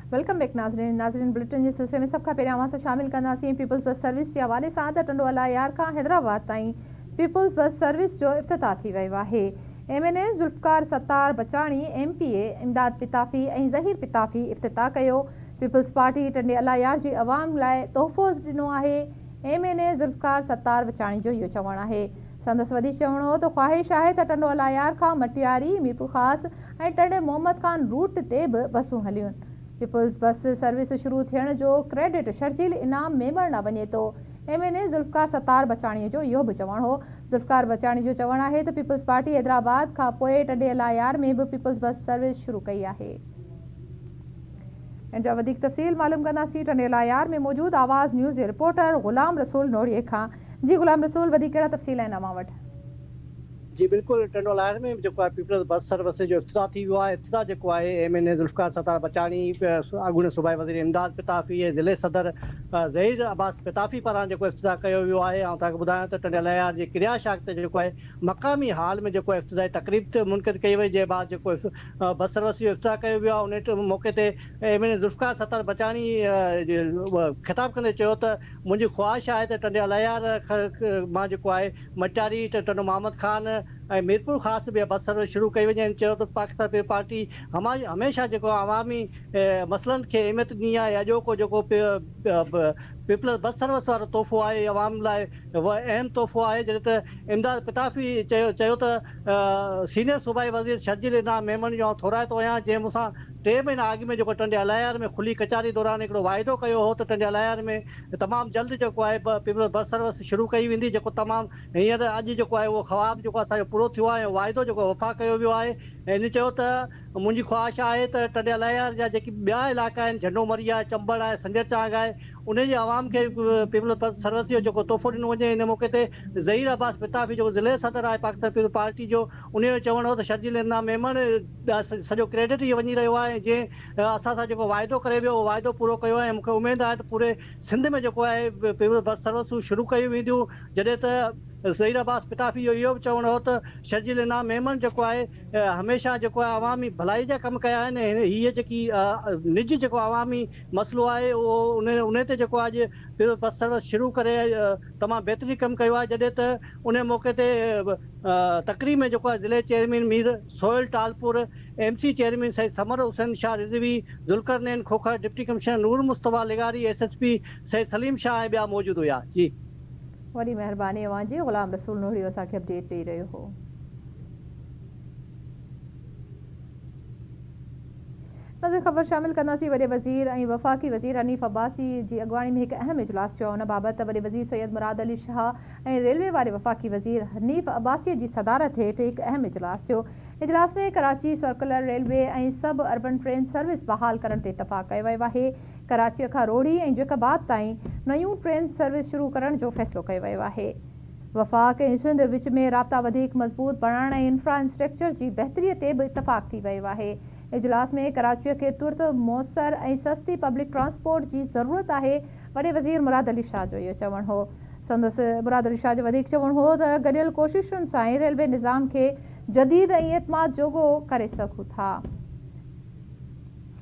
Welcome back नाज़रीन bulletin जे सिलसिले में सब खां पहिरियां अवां सां शामिल कंदासीं पीपल्स बस सर्विस जे हवाले सां त टंडोअला यार खां हैदराबाद ताईं पीपल्स बस सर्विस जो इफ़्तिताह थी वियो आहे। MNA ज़ुल्फ़कार सत्तार बचाणी, MPA इमदाद पिताफ़ी ऐं ज़हीर पिताफ़ी इफ़्तिताह कयो। पीपल्स पार्टी टंडोअला यार जी अवाम लाइ तोहफ़ो ॾिनो आहे। MNA ज़ुल्फ़कार सत्तार बचाणी जो इहो चवणु आहे। संदसि वधीक चवणो हो त ख़्वाहिश आहे त टंडोअला यार खां मटियारी, मीरपुर ख़ास ऐं टंडे मोहम्मद ख़ान रूट ते बि बसूं हलियूं। पीपल्स बस सर्विस शुरू थियण जो क्रेडिट शर्जील इनाम मेमण न वञे थो। MNA ज़ुल्फ़कार सत्तार बचाणीअ जो इहो बि चवणु हो। ज़ुल्फ़कार बचाणी जो चवणु आहे त पीपल्स पार्टी हैदराबाद खां पोइ टंडोअला यार में बि पीपल्स बस सर्विस शुरू कई आहे। इन जा वधीक तफ़सील मालूम कंदासीं टंडोअला यार में मौजूदु आवाज़ न्यूज़ जे रिपोर्टर ग़ुलाम रसूल नोड़ीअ खां। जी ग़ुलाम रसूल, वधीक कहिड़ा तफ़सील आहिनि अव्हां वटि? जी बिल्कुल, टंडोअला यार में जो पीपल्स बस सर्विस जो इफ़्तिताह थी वियो आहे। इफ़्तिताह जो है MNA ज़ुल्फ़कार सत्तार बचाणी, अॻूणे सूबाई वज़ीर इमदाद पिताफ़ी ऐं ज़िले सदर ज़हीर अब्बास पिताफ़ी पारां इफ़्तिताह कयो वियो आहे। ऐं तव्हांखे ॿुधायां त टंडोअला यार जे क्रिया शाख ते है मक़ामी हाल में इफ़्तिताही तक़रीब मुनक़िद कई वई, जे बाद बस सर्विस जो इफ़्तिताह कयो वियो आहे। उन मौक़े ते MNA ज़ुल्फ़कार सत्तार बचाणी ख़िताब कंदे चयो त मुंहिंजी ख़्वाहिश आहे त टंडोअला यार मां मटियारी टंडो मोहम्मद ख़ान ऐं मीरपुर ख़ास भी बस सर्विस शुरू कई वञे। चयो त पाकिस्तान पीपल्स पार्टी हमेशह अवामी मसइलनि खे अहमियत ॾिनी आहे। अॼोको पीपल्स बस सर्विस वारो तोहफ़ो आहे अवाम लाइ अहम तोहफ़ो आहे। जॾहिं त इमदाद पिताफ़ी चयो त सीनियर सूबाई वज़ीर शर्जील इनाम मेमण जो थोराए थो आहियां, जंहिं मूंसां 3 महीना अॻु में टंडोअला यार में खुली कचारी दौरान हिकिड़ो वाइदो कयो हो त टंडोअला यार में तमामु जल्द पीपल्स बस सर्विस शुरू कई वेंदी, जेको तमामु हींअर अॼु उहो ख़्वाब असांजो पूरो थियो आहे, वाइदो वफ़ा कयो वियो आहे। इन चयो त मुंहिंजी ख़्वाहिश आहे त टंडोअला यार जा जेके ॿिया इलाइक़ा आहिनि, झंडोमरी आहे, चंबड़ आहे, संजर चांग आहे, उनजे अवाम खे पीपल्स बस सर्विस जो तोहफ़ो ॾिनो वञे। इन मौक़े ते ज़हीर अब्बास पिताफ़ी ज़िले सदर आहे पाकिस्तान पीपल्स पार्टी जो, उनजो चवणु हो त शर्जील इनाम मेमण सॼो क्रेडिट इहो वञी रहियो आहे। जंहिं असां सां वाइदो करे वियो, वाइदो पूरो कयो आहे। मूंखे उमेदु आहे त पूरे सिंध में आहे पीपल्स बस सर्विसूं शुरू कयूं वेंदियूं। जॾहिं त ज़हीर अब्बास पिताफ़ी जो इहो बि चवणु हो त शर्जील इनाम मेमण आहे हमेशह अवामी भलाई जा कम कया आहिनि। हीअ जेकी निजी अवामी मसइलो आहे उहो उन ते अॼु पीपल्स बस सर्विस शुरू करे तमामु बहितरीनु कमु कयो आहे। जॾहिं त उन मौक़े ते तक़रीब में ज़िले chairman Mir Sohail Talpur, MC chairman Saeed Samar Hussain Shah Rizvi, Zulqarnain Khokhar, deputy commissioner Noor Mustafa लिगारी, SSP सईद सलीम शाह ऐं ॿिया मौजूदु हुआ। जी वॾी महिरबानी अव्हां जी। ग़ुलाम रसूल नोड़ी असांखे अपडेट ॾेई रहियो हो। नज़र ख़बर शामिल कंदासीं। वॾे वज़ीर ऐं वफ़ाक़ी वज़ीर हनीफ़ अब्बासी जी अॻवानी में हिकु अहम इजलास थियो। उन बाबति वॾे वज़ीर सैयद मुराद अली शाह ऐं रेलवे वारे वफ़ाक़ी वज़ीर हनीफ़ अब्बासी जी सदारत हेठि हिकु अहम इजलास थियो। इजलास में कराची सर्कुलर रेलवे ऐं सब अर्बन ट्रेन सर्विस बहाल करण ते इतफ़ाक़ कयो वियो आहे। कराची खां रोड़ी ऐं जैकबाद ताईं नयूं ट्रेन सर्विस शुरू करण जो फ़ैसिलो कयो वियो आहे। वफ़ाक़ ऐं सिंध विच में राब्ता वधीक मज़बूत बणाइण ऐं इंफ्रास्ट्रक्चर जी बहितरीअ ते बि इतफ़ाक़ थी वियो आहे। इजलास में कराची खे तुर्त मौसर ऐं सस्ती पब्लिक ट्रांसपोर्ट जी ज़रूरत आहे। वॾे वज़ीर मुराद अली शाह जो इहो चवणु हो। संदसि मुराद अली शाह जो वधीक चवणु हो त गॾियल कोशिशुनि सां ई रेलवे निज़ाम खे जदीद ऐं एतमाद जोॻो करे सघूं था।